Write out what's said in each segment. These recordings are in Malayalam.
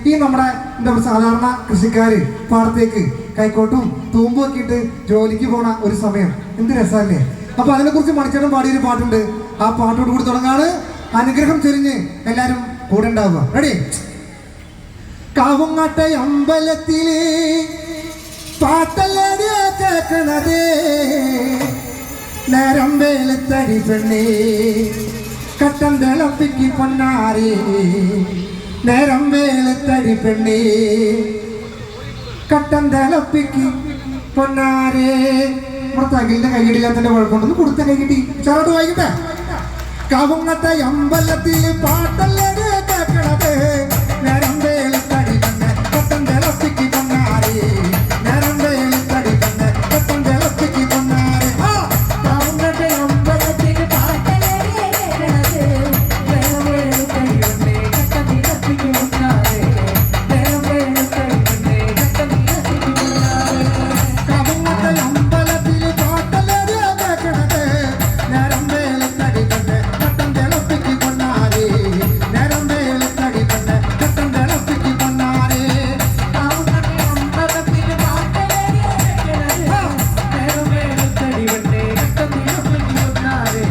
ഈ നമ്മുടെ എന്താ പറയുക സാധാരണ കൃഷിക്കാര് പാടത്തേക്ക് കൈക്കോട്ടും തൂമ്പും ഒക്കെ ഇട്ട് ജോലിക്ക് പോണ ഒരു സമയം എന്ത് രസമല്ലേ. അപ്പൊ അതിനെക്കുറിച്ച് മണിച്ചേട്ടൻ പാടിയൊരു പാട്ടുണ്ട്. ആ പാട്ടോട് കൂടി തുടങ്ങാണ്. അനുഗ്രഹം ചൊരിഞ്ഞ് എല്ലാരും കൂടെ ഉണ്ടാവുക. റെഡി? കാവുങ്ങാട്ടെ അമ്പലത്തിലെ പാട്ടല്ലേ കേൾക്കണത്, നേരം വേലത്തടി പെണ്ണേ കട്ടൻ തിളപ്പിക്ക് പൊന്നാരേ, നേരം വേലത്തടി പെണ്ണേ കട്ടൻ തിളപ്പിക്ക് പൊന്നാരേ. നമ്മുടെ തകിലിന്റെ കൈകിടില്ലാത്തതിന്റെ കുഴപ്പമുണ്ടെന്ന് കൊടുത്ത കൈകിട്ടി ചെറുത് വായിക്കട്ടെ. കാവുങ്ങത്തെ അമ്പലത്തിൽ പാട്ടല്ലേ കേൾക്കണത്, നേരം വേലത്തടി പെണ്ണേ കട്ടൻ തിളപ്പിക്ക് പൊന്നാരേ, നേരം വേലത്തടി പെണ്ണേ കട്ടൻ തിളപ്പിക്ക് പൊന്നാരേ. കാവുങ്ങത്തെ അമ്പലത്തിൽ പാട്ടല്ലേ കേൾക്കണത്, നേരം വേലത്തടി പെണ്ണേ കട്ടൻ തിളപ്പിക്ക് പൊന്നാരേ, നേരം വേലത്തടി പെണ്ണേ കട്ടൻ തിളപ്പിക്ക് പൊന്നാരേ. കാവുങ്ങത്തെ അമ്പലത്തിൽ പാട്ടല്ലേ കേൾക്കണത്, നേരം വേലത്തടി പെണ്ണേ കട്ടൻ തിളപ്പിക്ക് പൊന്നാരേ, നേരം വേലത്തടി പെണ്ണേ കട്ടൻ തിളപ്പിക്ക് പൊന്നാരേ. കാവുങ്ങത്തെ അമ്പലത്തിൽ പാട്ടല്ലേ കേൾക്കണത്, നേരം വേലത്തടി പെണ്ണേ കട്ടൻ തിളപ്പിക്ക് പൊന്നാരേ,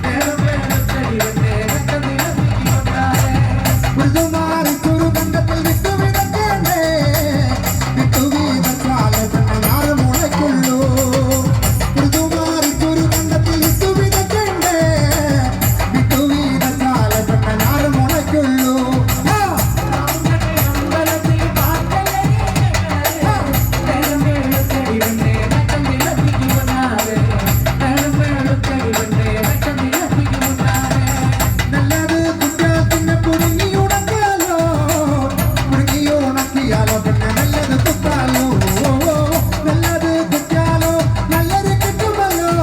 നേരം വേലത്തടി പെണ്ണേ കട്ടൻ തിളപ്പിക്ക് പൊന്നാരേ. മൃദുമാറി കുറുകണ്ടത്തിൽ വിട്ടുവിതക്കണ്ടേ, വിട്ടുവീതച്ചാൽ ഞാറ് മുളയ്ക്കുള്ളൂ. മൃദുമാറി കുറുകണ്ടത്തിൽ വിട്ടുവിതക്കണ്ടേ, വിട്ടുവീതച്ചാൽ ഞാറ് മുളയ്ക്കുള്ളൂ. അമ്പലത്തിൽ പാട്ടല്ലേ നേരം വേലത്തടി പെണ്ണേ കട്ടൻ തിളപ്പിക്ക് പൊന്നാരേ, നേരം വേലത്തടി പെണ്ണേ കട്ടൻ തിളപ്പിക്ക് പൊന്നാരേ. നല്ലത് കുറ്റാത്തിനെ പുഴുങ്ങിയുണക്കാലോ, പുഴുങ്ങിയുണക്കിയാലോ പിന്നെ നല്ലത് കുത്താലോ. നല്ലത് കുറ്റാലോ നല്ലത് കിട്ടുമല്ലോ,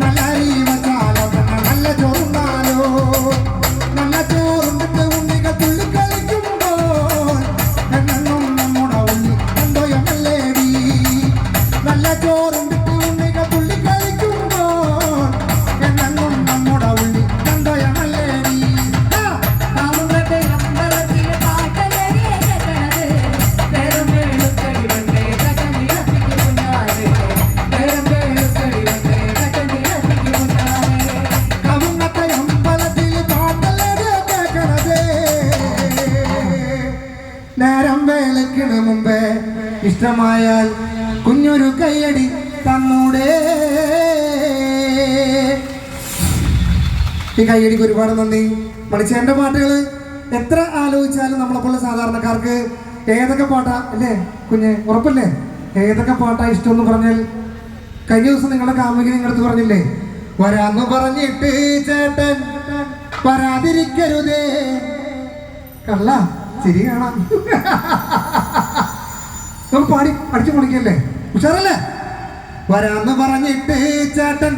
നല്ല അരി വച്ചാലോ പിന്നെ നല്ല ചോറുണ്ടാലോ. നല്ല ചോറുണ്ടിട്ട് ഉണ്ണികൾ തുള്ളിക്കളിക്കുമ്പോൾ എന്നെന്നും നമ്മുടെ ഉണ്ണി സന്തോഷമല്ലേടി. നല്ല ചോറുണ്ടിട്ട് ഉണ്ണികൾ തുള്ളിക്കളിക്കുമ്പോൾ എന്നെന്നും നമ്മുടെ ഉണ്ണി സന്തോഷമല്ലേടി. കാവുങ്ങത്തെ അമ്പലത്തിൽ പാട്ടല്ലേ കേൾക്കണത്, നേരം വേലത്തടി പെണ്ണേ കട്ടൻ തിളപ്പിക്ക് പൊന്നാരേ, നേരം വേലത്തടി പെണ്ണേ കട്ടൻ തിളപ്പിക്ക് പൊന്നാരേ. കാവുങ്ങത്തെ അമ്പലത്തിൽ പാട്ടല്ലേ കേൾക്കണത്, നേരം വേലക്കിന് മുമ്പേ ഇഷ്ടമായാൽ കുഞ്ഞൊരു കൈയടി തന്നൂടെ. ഈ കൈയടിക്ക് ഒരുപാട് നന്ദി. മണിച്ചേന്റെ പാട്ടുകൾ എത്ര ആലോചിച്ചാലും നമ്മളെപ്പോലുള്ള സാധാരണക്കാർക്ക് ഏതൊക്കെ പാട്ടാ അല്ലേ കുഞ്ഞ്, ഉറപ്പല്ലേ? ഏതൊക്കെ പാട്ടാ ഇഷ്ടം എന്ന് പറഞ്ഞാൽ കഴിഞ്ഞ ദിവസം നിങ്ങളുടെ കാമുകി നിങ്ങളടുത്ത് പറഞ്ഞില്ലേ, വരാന്ന് പറഞ്ഞിട്ട് ചേട്ടൻ വരാതിരിക്കരുതേ. കള്ള ശരി കാണാം. നമുക്ക് പാടി അടിച്ചു പൊളിക്കല്ലേ, ഉഷാറല്ലേ? വരാന്ന് പറഞ്ഞിട്ട് ചേട്ടൻ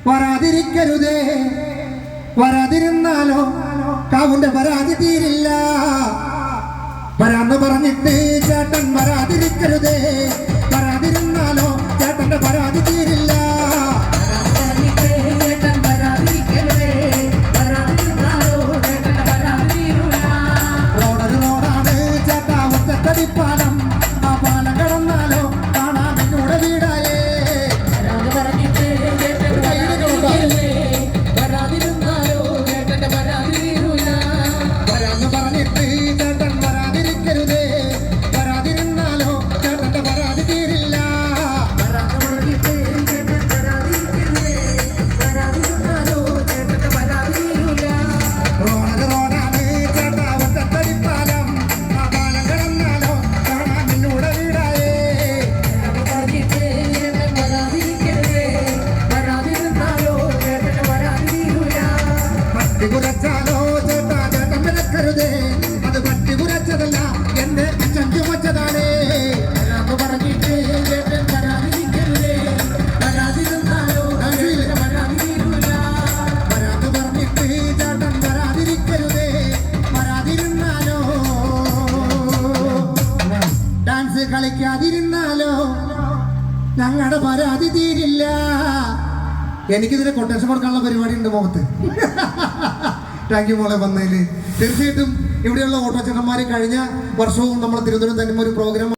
വരാതിരിക്കരുതേ, വരാതിരുന്നാലോ കാവുന്റെ പരാതി തീരില്ല. വരാന്ന് പറഞ്ഞിട്ട് ചേട്ടൻ വരാതിരിക്കരുതേ, വരാതിരുന്നാലോ ചേട്ടന്റെ പരാതി തീരില്ല. റോഡൊരു റോഡാണ് ചേട്ടാ ഒറ്റത്തടിപ്പാലം, ആ പാലം കടന്നാലോ കാണാൻ എന്നോട് വീടായേ. വരാന്ന് പറഞ്ഞിട്ട് ചേട്ടൻ വരാതിരിക്കരുതേ, വരാതിരുന്നാലോ ചേട്ടന്റെ പരാതി തീരൂല. വരാന്ന് പറഞ്ഞിട്ട് ചേട്ടൻ വരാതിരിക്കരുതേ, വരാതിരുന്നാലോ ചേട്ടന്റെ പരാതി തീരില്ല. വരാന്ന് പറഞ്ഞിട്ട് ചേട്ടൻ വരാതിരിക്കരുതേ, വരാതിരുന്നാലോ ചേട്ടന്റെ പരാതി തീരൂല. റോഡൊരു റോഡാണ് ചേട്ടാ ഒറ്റത്തടിപ്പാലം, ആ പാലം കടന്നാലോ കാണാൻ എന്നോട് വീടായേ. വരാന്ന് പറഞ്ഞിട്ട് ചേട്ടൻ വരാതിരിക്കരുതേ, വരാതിരുന്നാലോ ചേട്ടന്റെ പരാതി തീരൂല. പട്ടി കുരച്ചാലോ ചേട്ടാ ചേട്ടൻ വിലക്കരുതേ, അത് പട്ടി കുരച്ചതല്ല എന്റെ അച്ഛൻ ചുമച്ചതാണേ. വരാന്ന് പറഞ്ഞിട്ട് ചേട്ടൻ വരാതിരിക്കരുതേ, വരാതിരുന്നാലോ ചേട്ടന്റെ പരാതി തീരൂല. വരാന്ന് പറഞ്ഞിട്ട് ചേട്ടൻ വരാതിരിക്കരുതേ, വരാതിരുന്നാലോ ഡാൻസ് കളിക്കാതിരുന്നാലോ ഞങ്ങളുടെ പരാതി തീരില്ല. എനിക്കിതിന് കൊട്ടേഷൻ കൊടുക്കാനുള്ള പരിപാടി ഉണ്ട് മുഖത്ത്. താങ്ക് യു മോളെ വന്നതിൽ. തീർച്ചയായിട്ടും ഇവിടെയുള്ള ഓട്ടോച്ചേട്ടന്മാർ കഴിഞ്ഞ വർഷവും നമ്മൾ തിരുവനന്തപുരം തന്നെ ഒരു പ്രോഗ്രാം